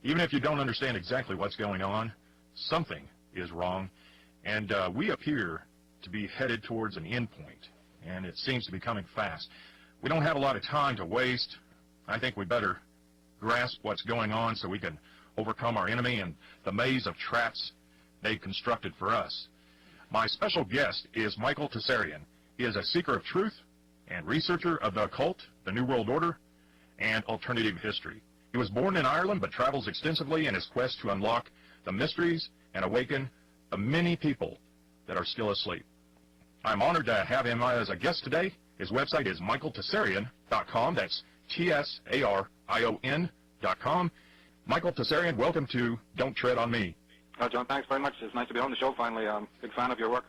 Even if you don't understand exactly what's going on, something is wrong, and we appear to be headed towards an end point, and it seems to be coming fast. We don't have a lot of time to waste. I think we better grasp what's going on so we can overcome our enemy and the maze of traps they've constructed for us. My special guest is Michael Tsarion. He is a seeker of truth and researcher of the occult, the New World Order, and alternative history. He was born in Ireland but travels extensively in his quest to unlock the mysteries and awaken the many people that are still asleep. I'm honored to have him as a guest today. His website is michaeltsarion.com. That's Tsarion.com. Michael Tsarion, welcome to Don't Tread on Me. John, thanks very much. It's nice to be on the show finally. I'm a big fan of your work.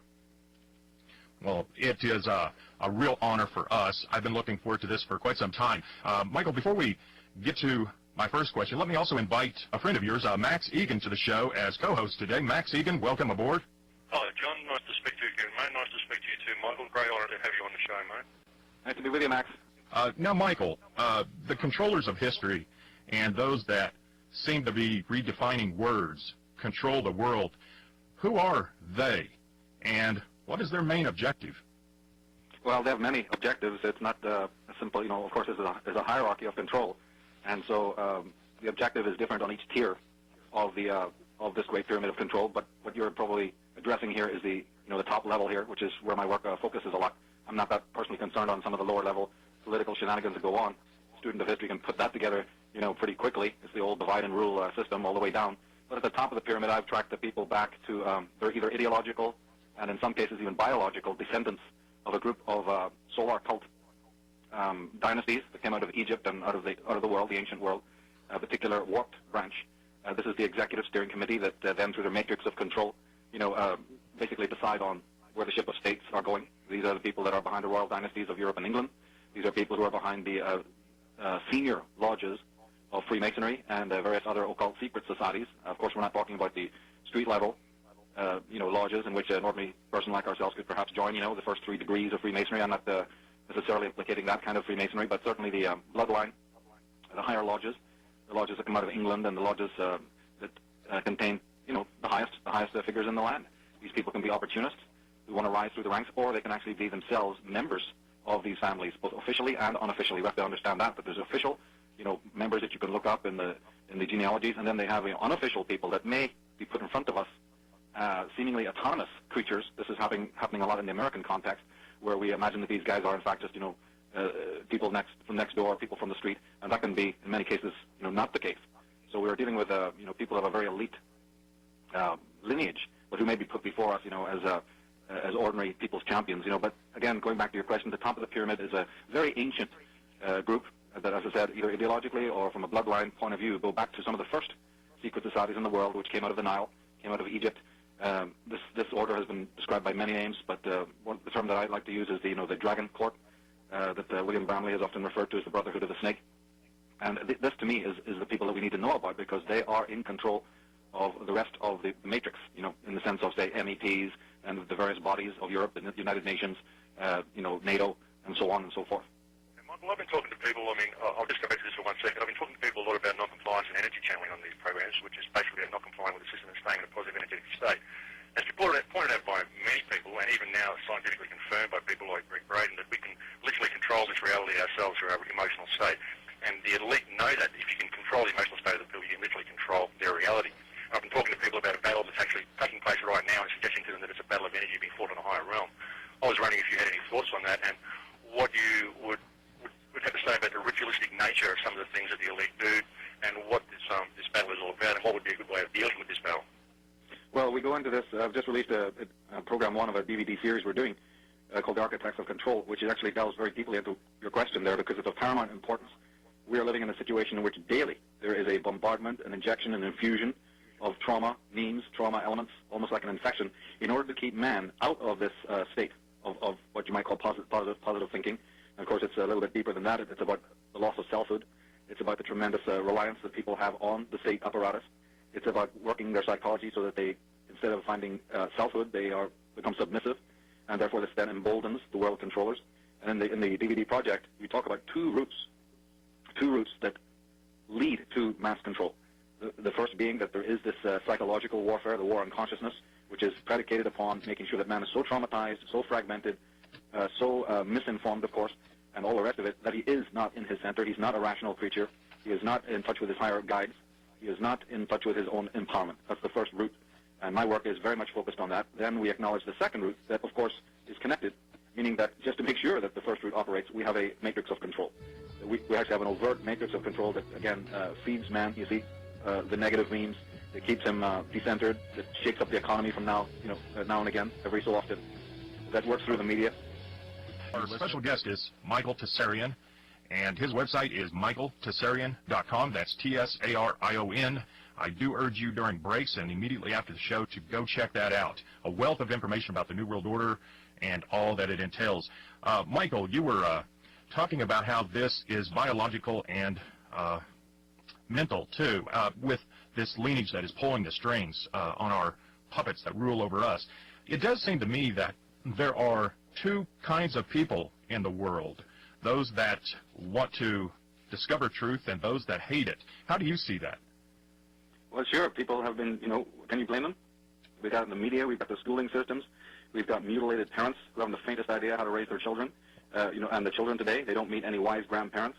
Well, it is a real honor for us. I've been looking forward to this for quite some time. Michael, before we get to my first question, let me also invite a friend of yours, Max Igan, to the show as co-host today. Max Igan, welcome aboard. Hello, John. Nice to speak to you again, mate. Nice to speak to you too, Michael. Great honor to have you on the show, mate. Nice to be with you, Max. Now, Michael, the controllers of history and those that seem to be redefining words control the world. Who are they, and what is their main objective? Well, they have many objectives. It's not a simple, of course, there's a hierarchy of control. And so the objective is different on each tier of this great pyramid of control. But what you're probably addressing here is the top level here, which is where my work focuses a lot. I'm not that personally concerned on some of the lower level political shenanigans that go on. A student of history can put that together, pretty quickly. It's the old divide and rule system all the way down. But at the top of the pyramid, I've tracked the people back to they're either ideological and in some cases even biological descendants of a group of solar cult dynasties that came out of Egypt and out of the world, the ancient world, a particular warped branch. This is the executive steering committee that then, through their matrix of control, basically decide on where the ship of states are going. These are the people that are behind the royal dynasties of Europe and England. These are people who are behind the senior lodges of Freemasonry and various other occult secret societies. Of course, we're not talking about the street level, lodges in which an ordinary person like ourselves could perhaps join. The first 3 degrees of Freemasonry. I'm not necessarily implicating that kind of Freemasonry, but certainly the bloodline, the higher lodges, the lodges that come out of England, and the lodges that contain, the highest figures in the land. These people can be opportunists who want to rise through the ranks, or they can actually be themselves members of these families, both officially and unofficially. We have to understand that there's official, members that you can look up in the genealogies, and then they have unofficial people that may be put in front of us, seemingly autonomous creatures. This is happening a lot in the American context, where we imagine that these guys are in fact just people from next door, people from the street, and that can be in many cases not the case. So we are dealing with people of a very elite lineage, but who may be put before us as ordinary people's champions. But again, going back to your question, the top of the pyramid is a very ancient group that, as I said, either ideologically or from a bloodline point of view, go back to some of the first secret societies in the world, which came out of the Nile, came out of Egypt. This order has been described by many names, but the term that I like to use is the Dragon Court, that William Bramley has often referred to as the Brotherhood of the Snake. And this, to me, is the people that we need to know about, because they are in control of the rest of the matrix, in the sense of, say, MEPs and the various bodies of Europe, the United Nations, NATO, and so on and so forth. Michael, I've been talking to people, I'll just go back to this for 1 second. I've been talking to people a lot about non-compliance and energy channeling on these programs, which is basically not complying with the system and staying in a positive energetic state. As pointed out by many people, and even now scientifically confirmed by people like Greg Braden, that we can literally control this reality ourselves through our emotional state. And the elite know that if you can control the emotional state of the people, you can literally control their reality. I've been talking to people about a battle that's actually taking place right now and suggesting to them that it's a battle of energy being fought in a higher realm. I was wondering if you had any thoughts on that, and what you would have to say about the ritualistic nature of some of the things that the elite do, and what this battle is all about, and what would be a good way of dealing with this battle. Well, we go into this. I've just released a program 1 of a DVD series we're doing called The Architects of Control, which actually delves very deeply into your question there, because it's of paramount importance. We are living in a situation in which daily there is a bombardment, an injection, an infusion of trauma, memes, trauma elements, almost like an infection, in order to keep man out of this state of what you might call positive thinking. And of course, it's a little bit deeper than that. It's about the loss of selfhood. It's about the tremendous reliance that people have on the state apparatus. It's about working their psychology so that they, instead of finding selfhood, they become submissive, and therefore this then emboldens the world controllers. And in the DVD project, we talk about two routes that lead to mass control. The first being that there is this psychological warfare, the war on consciousness, which is predicated upon making sure that man is so traumatized, so fragmented, so misinformed, of course, and all the rest of it, that he is not in his center. He's not a rational creature. He is not in touch with his higher guides. He is not in touch with his own empowerment. That's the first root, and my work is very much focused on that. Then we acknowledge the second root that, of course, is connected, meaning that just to make sure that the first root operates, we have a matrix of control. We actually have an overt matrix of control that, again, feeds man, you see, the negative memes. It keeps him decentered. It shakes up the economy from now and again, every so often. That works through the media. Our special guest is Michael Tsarion, and his website is michaeltsarion.com. That's Tsarion. I do urge you during breaks and immediately after the show to go check that out. A wealth of information about the New World Order and all that it entails. Michael, you were talking about how this is biological and mental, too, with this lineage that is pulling the strings on our puppets that rule over us. It does seem to me that there are two kinds of people in the world, those that want to discover truth and those that hate it. How do you see that? Well, sure. People have been, can you blame them? We've got the media, we've got the schooling systems, we've got mutilated parents who haven't the faintest idea how to raise their children. And the children today, they don't meet any wise grandparents.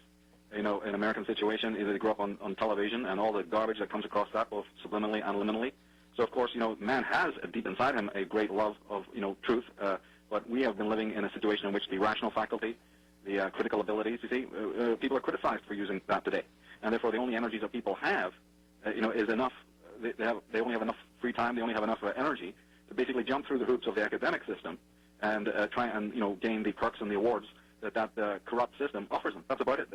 In American situation, they grow up on television and all the garbage that comes across that, both subliminally and liminally. So, of course, man has deep inside him a great love of, truth, but we have been living in a situation in which the rational faculty, the critical abilities, you see, people are criticized for using that today. And therefore, the only energies that people have, is enough. They only have enough free time, they only have enough energy to basically jump through the hoops of the academic system and try and, gain the perks and the awards that corrupt system offers them. That's about it.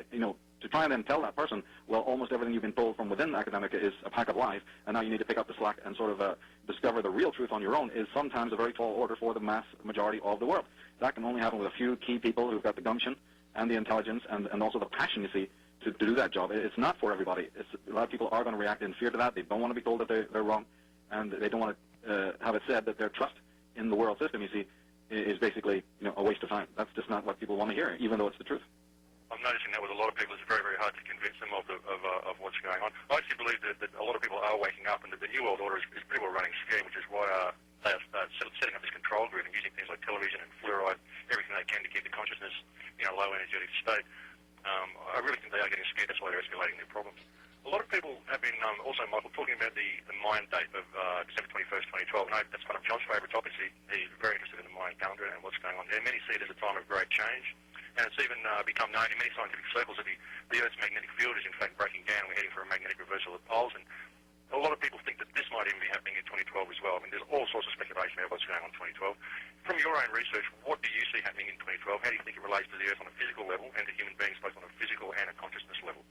To try and then tell that person, well, almost everything you've been told from within academic is a pack of lies, and now you need to pick up the slack and sort of discover the real truth on your own, is sometimes a very tall order for the mass majority of the world. That can only happen with a few key people who've got the gumption and the intelligence and also the passion, you see, to do that job. It's not for everybody. A lot of people are going to react in fear to that. They don't want to be told that they're wrong, and they don't want to have it said that their trust in the world system, you see, is basically a waste of time. That's just not what people want to hear, even though it's the truth. I'm noticing that with a lot of people, it's very, very hard to convince them of what's going on. I actually believe that a lot of people are waking up, and that the New World Order is pretty well running scheme, which is why they are setting up this control grid and using things like television and fluoride, everything they can to keep the consciousness in a low energetic state. I really think they are getting scared. That's why they're escalating their problems. A lot of people have been also, Michael, talking about the Mayan date of December 21st, 2012. And that's one of John's favourite topics. He's very interested in the Mayan calendar and what's going on there. Many see it as a time of great change. And it's even become known in many scientific circles that the Earth's magnetic field is in fact breaking down. We're heading for a magnetic reversal of poles. And a lot of people think that this might even be happening in 2012 as well. I mean, there's all sorts of speculation about what's going on in 2012. From your own research, what do you see happening in 2012? How do you think it relates to the Earth on a physical level and to human beings both on a physical and a consciousness level?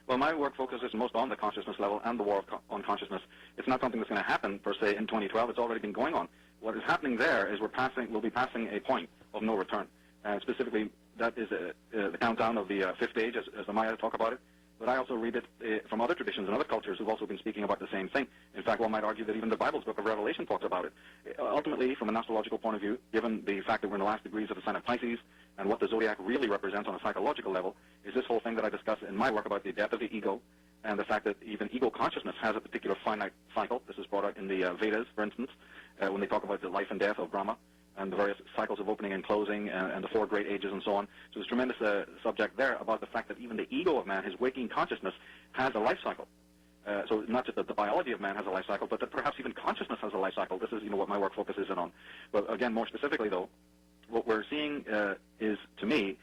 Well, my work focuses most on the consciousness level and the war on consciousness. It's not something that's going to happen, per se, in 2012. It's already been going on. What is happening there is we'll be passing a point of no return. Specifically, that is the countdown of the fifth age, as the Maya talk about it. But I also read it from other traditions and other cultures who've also been speaking about the same thing. In fact, one might argue that even the Bible's book of Revelation talks about it. Ultimately, from an astrological point of view, given the fact that we're in the last degrees of the sign of Pisces, and what the zodiac really represents on a psychological level, is this whole thing that I discuss in my work about the death of the ego, and the fact that even ego consciousness has a particular finite cycle. This is brought out in the Vedas, for instance, when they talk about the life and death of Brahma, and the various cycles of opening and closing, and the four great ages and so on. So there's tremendous subject there about the fact that even the ego of man, his waking consciousness, has a life cycle. So not just that the biology of man has a life cycle, but that perhaps even consciousness has a life cycle. This is what my work focuses in on. But again, more specifically though, what we're seeing is, to me,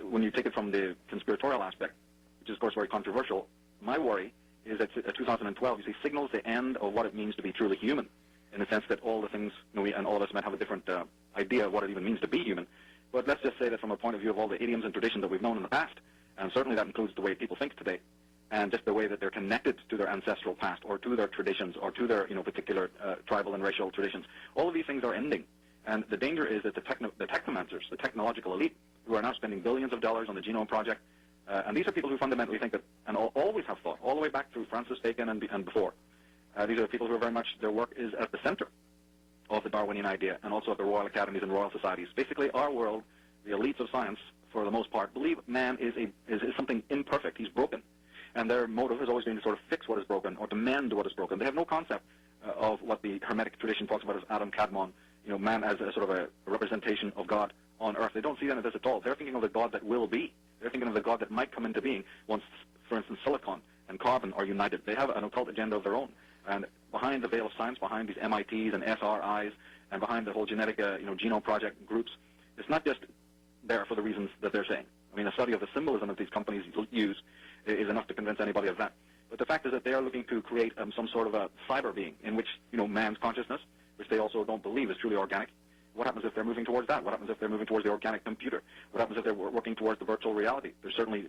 when you take it from the conspiratorial aspect, which is of course very controversial, my worry is that 2012, you see, signals the end of what it means to be truly human, in the sense that all the things, and all of us might have a different idea of what it even means to be human. But let's just say that from a point of view of all the idioms and traditions that we've known in the past, and certainly that includes the way people think today, and just the way that they're connected to their ancestral past, or to their traditions, or to their particular tribal and racial traditions, all of these things are ending. And the danger is that the technomancers, the technological elite, who are now spending billions of dollars on the Genome Project, and these are people who fundamentally think that, and always have thought, all the way back through Francis Bacon and before, these are the people who are very much, their work is at the center of the Darwinian idea, and also at the Royal Academies and Royal Societies. Basically, our world, the elites of science, for the most part, believe man is something imperfect. He's broken. And their motive has always been to sort of fix what is broken or to mend what is broken. They have no concept of what the Hermetic tradition talks about as Adam Kadmon, man as a sort of a representation of God on earth. They don't see that as this at all. They're thinking of the God that will be. They're thinking of the God that might come into being once, for instance, silicon and carbon are united. They have an occult agenda of their own. And behind the veil of science, behind these MITs and SRIs, and behind the whole genetic, genome project groups, it's not just there for the reasons that they're saying. I mean, a study of the symbolism that these companies use is enough to convince anybody of that. But the fact is that they are looking to create some sort of a cyber being in which, man's consciousness, which they also don't believe is truly organic. What happens if they're moving towards that? What happens if they're moving towards the organic computer? What happens if they're working towards the virtual reality? There's certainly,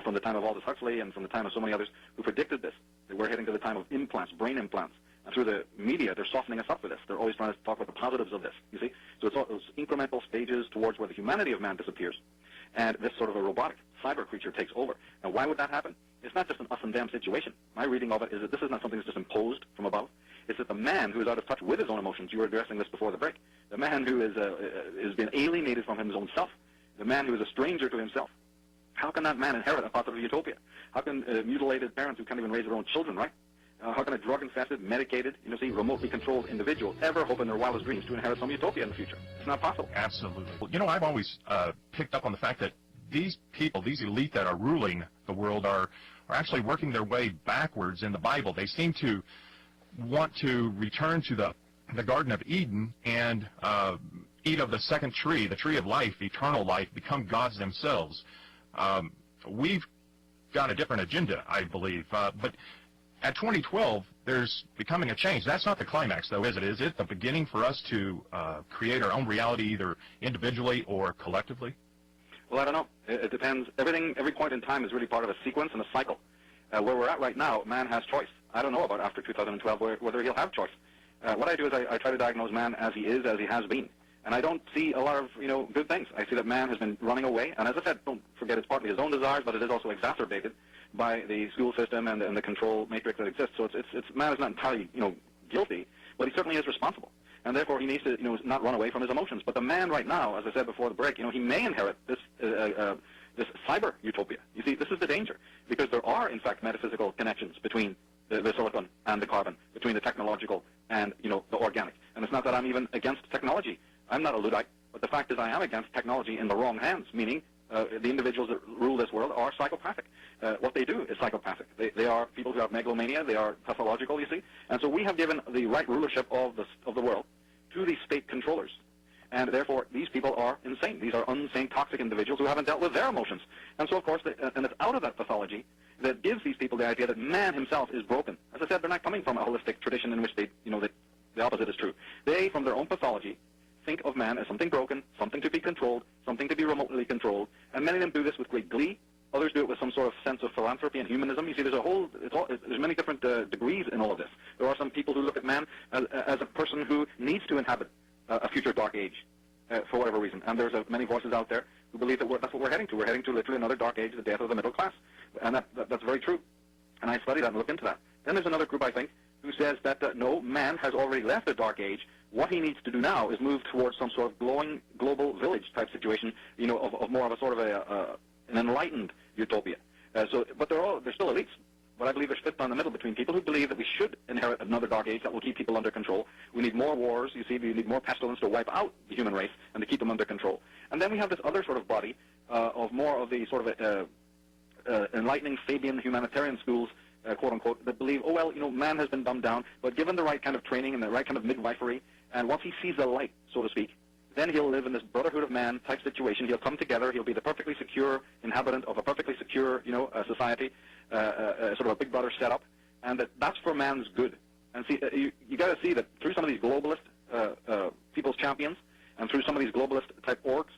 from the time of Aldous Huxley and from the time of so many others who predicted this, that we're heading to the time of implants, brain implants. And through the media, they're softening us up for this. They're always trying to talk about the positives of this, you see? So it's all those incremental stages towards where the humanity of man disappears, and this sort of a robotic cyber creature takes over. Now, why would that happen? It's not just an us and them situation. My reading of it is that this is not something that's just imposed from above. It's that the man who is out of touch with his own emotions, you were addressing this before the break, the man who is been alienated from his own self, the man who is a stranger to himself, how can that man inherit a positive utopia? How can mutilated parents who can't even raise their own children, right? How can a drug-infested, medicated, remotely controlled individual ever hope in their wildest dreams to inherit some utopia in the future? It's not possible. Absolutely. I've always picked up on the fact that these people, these elite that are ruling the world are actually working their way backwards in the Bible. They seem to want to return to the Garden of Eden and eat of the second tree, the tree of life, eternal life, become gods themselves. We've got a different agenda, I believe. But at 2012, there's becoming a change. That's not the climax, though, is it? Is it the beginning for us to create our own reality, either individually or collectively? Well, I don't know. It depends. Every point in time is really part of a sequence and a cycle. Where we're at right now, man has choice. I don't know about after 2012 whether he'll have choice. What I do is I try to diagnose man as he is, as he has been. And I don't see a lot of, good things. I see that man has been running away. And as I said, don't forget it's partly his own desires, but it is also exacerbated by the school system and the control matrix that exists. So it's man is not entirely, guilty, but he certainly is responsible. And therefore he needs to, not run away from his emotions. But the man right now, as I said before the break, he may inherit this cyber utopia. You see, this is the danger, because there are, in fact, metaphysical connections between the silicon and the carbon, between the technological and, the organic. And it's not that I'm even against technology. I'm not a Luddite, but the fact is I am against technology in the wrong hands, meaning the individuals that rule this world are psychopathic. What they do is psychopathic. They are people who have megalomania. They are pathological, you see. And so we have given the right rulership of the world to these state controllers. And therefore, these people are insane. These are unsane, toxic individuals who haven't dealt with their emotions. And so, of course, and it's out of that pathology that gives these people the idea that man himself is broken. As I said, they're not coming from a holistic tradition in which the opposite is true. They, from their own pathology, think of man as something broken, something to be controlled, something to be remotely controlled. And many of them do this with great glee. Others do it with some sort of sense of philanthropy and humanism. You see, there's many different degrees in all of this. There are some people who look at man as a person who needs to inhabit a future dark age for whatever reason. And there's many voices out there who believe that that's what we're heading to. We're heading to literally another dark age, the death of the middle class. And that's very true. And I study that and look into that. Then there's another group, I think, who says that no, man has already left the dark age. What he needs to do now is move towards some sort of glowing global village type situation, of more of a sort of an enlightened utopia. But they're still elites. But I believe they're split down the middle between people who believe that we should inherit another dark age that will keep people under control. We need more wars, you see, we need more pestilence to wipe out the human race and to keep them under control. And then we have this other sort of body of more of the sort of enlightening Fabian humanitarian schools, quote-unquote, that believe, man has been dumbed down, but given the right kind of training and the right kind of midwifery, and once he sees the light, so to speak, then he'll live in this brotherhood of man type situation. He'll come together. He'll be the perfectly secure inhabitant of a perfectly secure, society, sort of a big brother setup, and that's for man's good. And see, you got to see that through some of these globalist people's champions and through some of these globalist type orgs,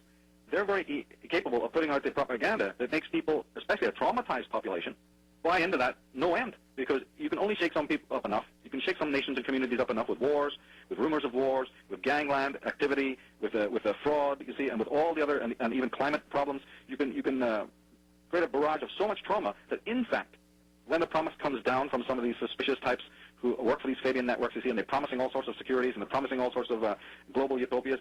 they're very capable of putting out the propaganda that makes people, especially a traumatized population, buy into that no end, because you can only shake some people up enough. You can shake some nations and communities up enough with wars, with rumors of wars, with gangland activity, with fraud, you see, and with all the other, and even climate problems. You can create a barrage of so much trauma that, in fact, when the promise comes down from some of these suspicious types who work for these Fabian networks, you see, and they're promising all sorts of securities, and they're promising all sorts of global utopias,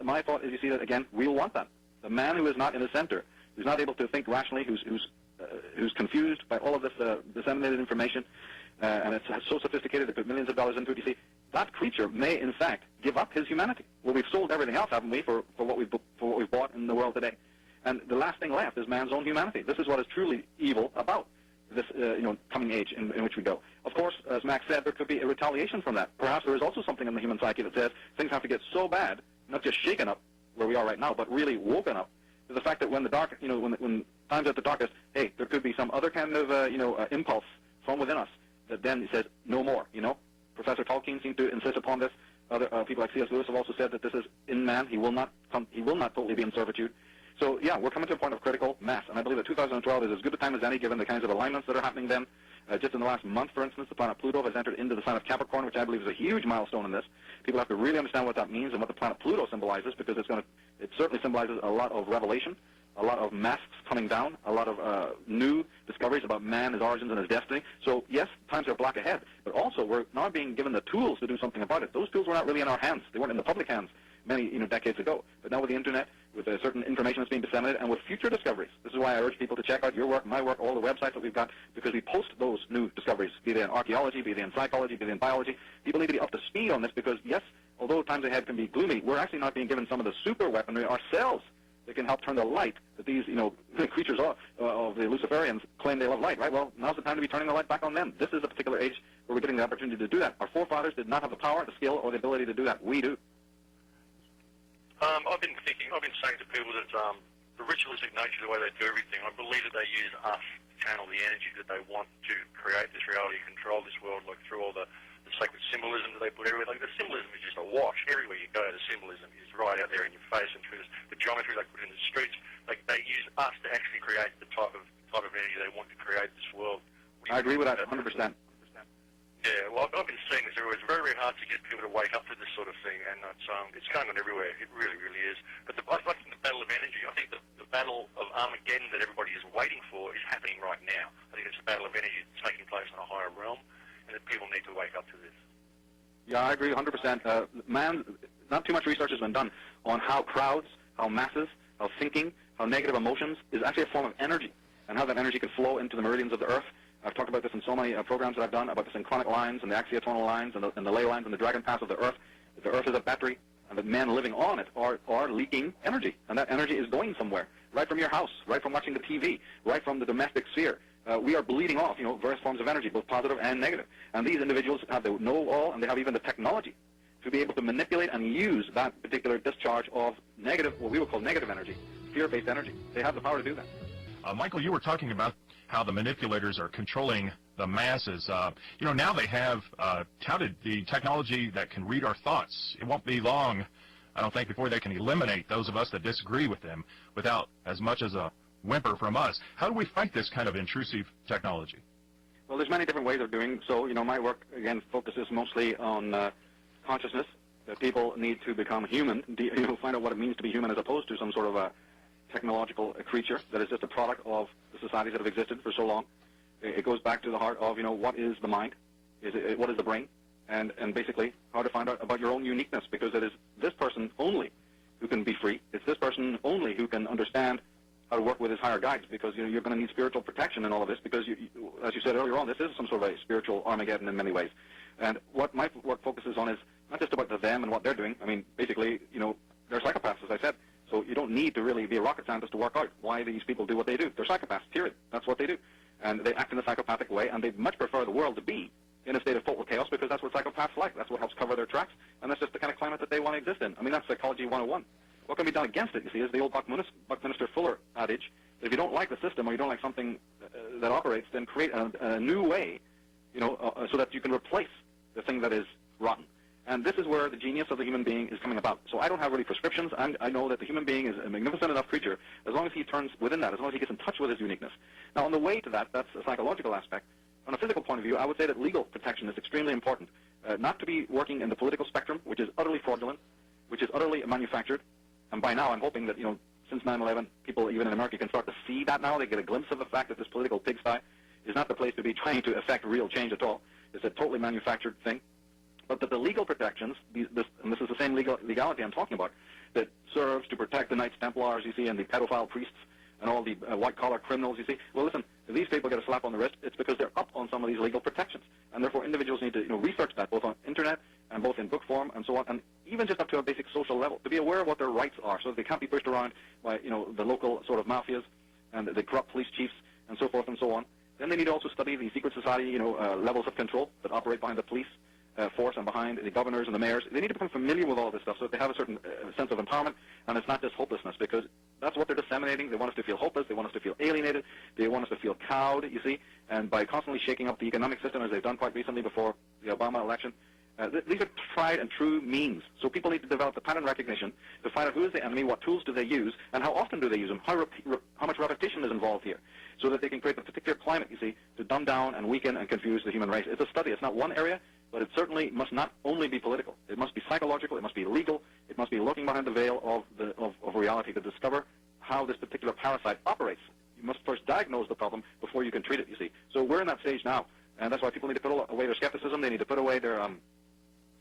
my thought is, you see, that, again, we'll want that. The man who is not in the center, who's not able to think rationally, who's who's confused by all of this disseminated information, and it's so sophisticated they put millions of dollars into it, you see, that creature may, in fact, give up his humanity. Well, we've sold everything else, haven't we, for what we've bought in the world today. And the last thing left is man's own humanity. This is what is truly evil about this coming age in which we go. Of course, as Max said, there could be a retaliation from that. Perhaps there is also something in the human psyche that says things have to get so bad, not just shaken up where we are right now, but really woken up to the fact that when the dark, when times at the darkest, hey, there could be some other kind of impulse from within us that then says no more. Professor Tolkien seemed to insist upon this. Other people like C.S. Lewis have also said that this is in man. He will not totally be in servitude. So yeah, we're coming to a point of critical mass, and I believe that 2012 is as good a time as any, given the kinds of alignments that are happening then. Just in the last month, for instance, the planet Pluto has entered into the sign of Capricorn, which I believe is a huge milestone in this. People have to really understand what that means and what the planet Pluto symbolizes, because it certainly symbolizes a lot of revelation, a lot of masks coming down, a lot of new discoveries about man, his origins, and his destiny. So yes, times are black ahead, but also we're now being given the tools to do something about it. Those tools were not really in our hands. They weren't in the public hands many decades ago. But now with the internet, with certain information that's being disseminated, and with future discoveries, this is why I urge people to check out your work, my work, all the websites that we've got, because we post those new discoveries, be they in archaeology, be they in psychology, be they in biology. People need to be up to speed on this, because yes, although times ahead can be gloomy, we're actually not being given some of the super weaponry ourselves that can help turn the light that these creatures of the Luciferians claim they love light, right? Well, now's the time to be turning the light back on them. This is a particular age where we're getting the opportunity to do that. Our forefathers did not have the power, the skill, or the ability to do that. We do. I've been saying to people that the ritualistic nature of the way they do everything, I believe that they use us to channel the energy that they want to create this reality, control this world, like through all the sacred symbolism that they put everywhere. Like the symbolism is just a wash. Everywhere you go, the symbolism is right out there in your face, and through the geometry they put in the streets. Like they use us to actually create the type of energy they want to create this world. I agree with that 100%. Yeah, well, I've been seeing this everywhere. It's very, very hard to get people to wake up to this sort of thing, and it's going on everywhere. It really, really is. But I think the battle of energy, I think the battle of Armageddon that everybody is waiting for is happening right now. I think it's a battle of energy that's taking place on a higher realm, and that people need to wake up to this. Yeah, I agree 100%. Not too much research has been done on how crowds, how masses, how thinking, how negative emotions is actually a form of energy, and how that energy can flow into the meridians of the earth. I've talked about this in so many programs that I've done, about the synchronic lines and the axiotonal lines and the ley lines and the dragon paths of the earth. The earth is a battery, and the men living on it are leaking energy, and that energy is going somewhere, right from your house, right from watching the TV, right from the domestic sphere. We are bleeding off, various forms of energy, both positive and negative. And these individuals have the know-all, and they have even the technology to be able to manipulate and use that particular discharge of negative, what we would call negative energy, fear-based energy. They have the power to do that. Michael, you were talking about how the manipulators are controlling the masses. Now they have touted the technology that can read our thoughts. It won't be long, I don't think, before they can eliminate those of us that disagree with them without as much as a whimper from us. How do we fight this kind of intrusive technology? Well, there's many different ways of doing so. My work, again, focuses mostly on consciousness, that people need to become human, find out what it means to be human as opposed to some sort of a technological creature that is just a product of the societies that have existed for so long. It goes back to the heart of, what is the mind, what is the brain, and basically how to find out about your own uniqueness, because it is this person only who can be free. It's this person only who can understand how to work with his higher guides, because you're going to need spiritual protection in all of this, because as you said earlier on, this is some sort of a spiritual Armageddon in many ways. And what my work focuses on is not just about the them and what they're doing. I mean, basically, they're psychopaths, as I said. So you don't need to really be a rocket scientist to work out why these people do what they do. They're psychopaths, period. That's what they do. And they act in a psychopathic way, and they'd much prefer the world to be in a state of total chaos, because that's what psychopaths like. That's what helps cover their tracks, and that's just the kind of climate that they want to exist in. I mean, that's Psychology 101. What can be done against it, you see, is the old Buckminster Fuller adage, that if you don't like the system or you don't like something that operates, then create a new way, so that you can replace the thing that is rotten. And this is where the genius of the human being is coming about. So I don't have really prescriptions, and I know that the human being is a magnificent enough creature as long as he turns within that, as long as he gets in touch with his uniqueness. Now, on the way to that, that's a psychological aspect. On a physical point of view, I would say that legal protection is extremely important. Not to be working in the political spectrum, which is utterly fraudulent, which is utterly manufactured. And by now, I'm hoping that, since 9/11, people even in America can start to see that now. They get a glimpse of the fact that this political pigsty is not the place to be trying to affect real change at all. It's a totally manufactured thing. But that the legal protections, and this is the same legality I'm talking about, that serves to protect the Knights Templars, you see, and the pedophile priests and all the white-collar criminals, you see. Well, listen, if these people get a slap on the wrist, it's because they're up on some of these legal protections. And therefore, individuals need to research that, both on internet and both in book form and so on, and even just up to a basic social level, to be aware of what their rights are so that they can't be pushed around by, the local sort of mafias and the corrupt police chiefs and so forth and so on. Then they need to also study the secret society, levels of control that operate behind the police force and behind the governors and the mayors. They need to become familiar with all this stuff so that they have a certain sense of empowerment, and it's not just hopelessness, because that's what they're disseminating. They want us to feel hopeless. They want us to feel alienated. They want us to feel cowed, you see, and by constantly shaking up the economic system, as they've done quite recently before the Obama election, these are tried and true means. So people need to develop the pattern recognition to find out who is the enemy, what tools do they use, and how often do they use them, how much repetition is involved here, so that they can create a particular climate, you see, to dumb down and weaken and confuse the human race. It's a study. It's not one area, but it certainly must not only be political. It must be psychological. It must be legal. It must be looking behind the veil of reality to discover how this particular parasite operates. You must first diagnose the problem before you can treat it, you see. So we're in that stage now, and that's why people need to put away their skepticism. They need to put away their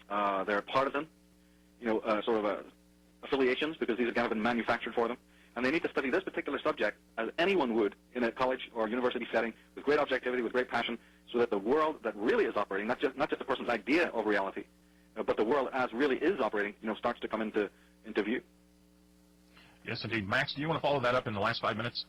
partisan, affiliations, because these have kind of been manufactured for them. And they need to study this particular subject as anyone would in a college or university setting, with great objectivity, with great passion, so that the world that really is operating, not just a person's idea of reality, but the world as really is operating, starts to come into view. Yes, indeed. Max, do you want to follow that up in the last 5 minutes?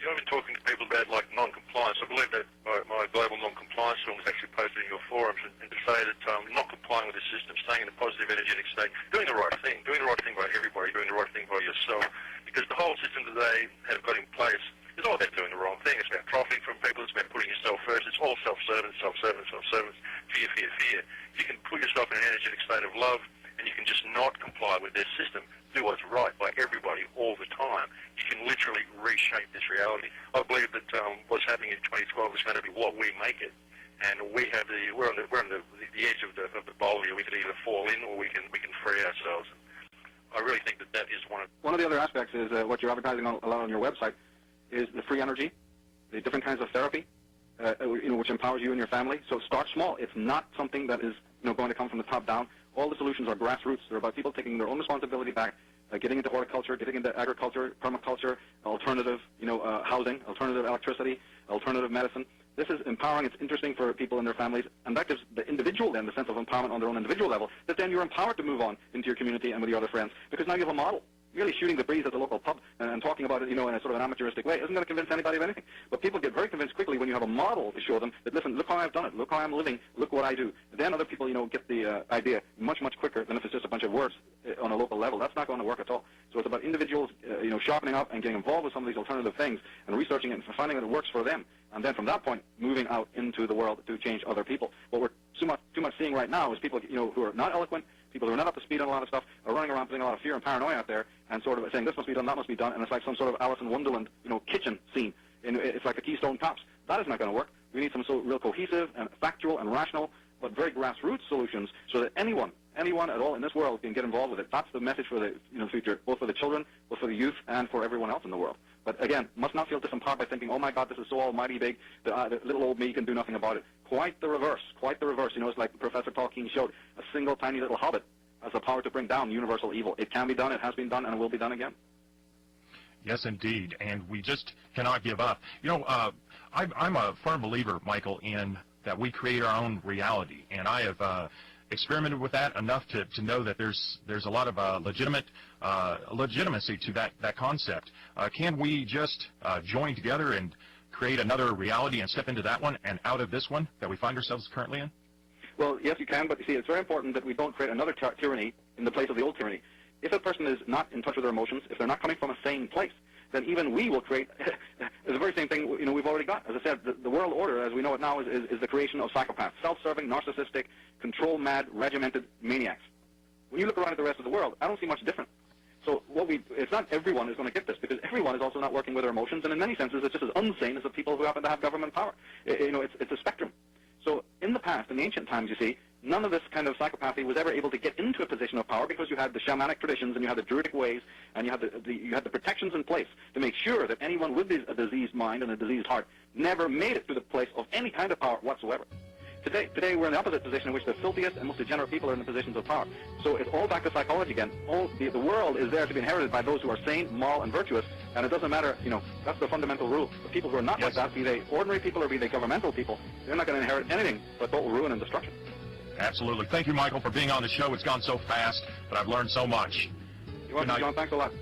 I've been talking to people about non-compliance. I believe that my global non-compliance film was actually posted in your forums, and to say that not complying with the system, staying in a positive energetic state, doing the right thing by everybody, doing the right thing by yourself, because the whole system that they have got in place is all about doing the wrong thing. It's about profiting from people. It's about putting yourself first. It's all self-service, fear. If you can put yourself in an energetic state of love, and you can just not comply with their system, do what's right by everybody all the time, you can literally reshape this reality. I believe that what's happening in 2012 is going to be what we make it, and we're on the edge of the bowl here. We could either fall in or we can free ourselves. I really think that is one of the other aspects is what you're advertising a lot on your website is the free energy, the different kinds of therapy, which empowers you and your family. So start small. It's not something that is going to come from the top down. All the solutions are grassroots. They're about people taking their own responsibility back, getting into horticulture, getting into agriculture, permaculture, alternative, housing, alternative electricity, alternative medicine. This is empowering. It's interesting for people and their families, and that gives the individual then the sense of empowerment on their own individual level, that then you're empowered to move on into your community and with your other friends, because now you have a model. Merely shooting the breeze at the local pub and talking about it, in a sort of an amateuristic way isn't going to convince anybody of anything. But people get very convinced quickly when you have a model to show them that, listen, look how I've done it, look how I'm living, look what I do. Then other people, get the idea much, much quicker than if it's just a bunch of words on a local level. That's not going to work at all. So it's about individuals, sharpening up and getting involved with some of these alternative things and researching it and finding that it works for them. And then from that point, moving out into the world to change other people. What we're too much seeing right now is people, who are not eloquent, people who are not up to speed on a lot of stuff, are running around putting a lot of fear and paranoia out there and sort of saying this must be done, that must be done, and it's like some sort of Alice in Wonderland, kitchen scene. It's like the Keystone Cops. That is not going to work. We need some real cohesive and factual and rational, but very grassroots solutions so that anyone at all in this world can get involved with it. That's the message for the future, both for the children, both for the youth, and for everyone else in the world. But again, must not feel disempowered by thinking, oh my God, this is so almighty big that little old me can do nothing about it. Quite the reverse. It's like Professor Tolkien showed, a single tiny little hobbit has the power to bring down universal evil. It can be done, it has been done, and it will be done again. Yes, indeed, and we just cannot give up. I'm a firm believer, Michael, in that we create our own reality, and I have experimented with that enough to know that there's a lot of legitimacy to that concept. Can we just join together and create another reality and step into that one and out of this one that we find ourselves currently in? Well, yes, you can, but you see, it's very important that we don't create another tyranny in the place of the old tyranny. If a person is not in touch with their emotions, if they're not coming from a sane place, then even we will create the very same thing we've already got. As I said, the world order, as we know it now, is the creation of psychopaths, self-serving, narcissistic, control-mad, regimented maniacs. When you look around at the rest of the world, I don't see much different. So it's not everyone is going to get this, because everyone is also not working with their emotions, and in many senses it's just as unsane as the people who happen to have government power. It's a spectrum. So in the past, in the ancient times, you see, none of this kind of psychopathy was ever able to get into a position of power, because you had the shamanic traditions and you had the druidic ways and you had the protections in place to make sure that anyone with a diseased mind and a diseased heart never made it to the place of any kind of power whatsoever. Today we're in the opposite position in which the filthiest and most degenerate people are in the positions of power. So it's all back to psychology again. The world is there to be inherited by those who are sane, moral, and virtuous, and it doesn't matter, that's the fundamental rule. The people who are not like that, be they ordinary people or be they governmental people, they're not going to inherit anything but total ruin and destruction. Absolutely. Thank you, Michael, for being on the show. It's gone so fast, but I've learned so much. You're welcome, John. Thanks a lot.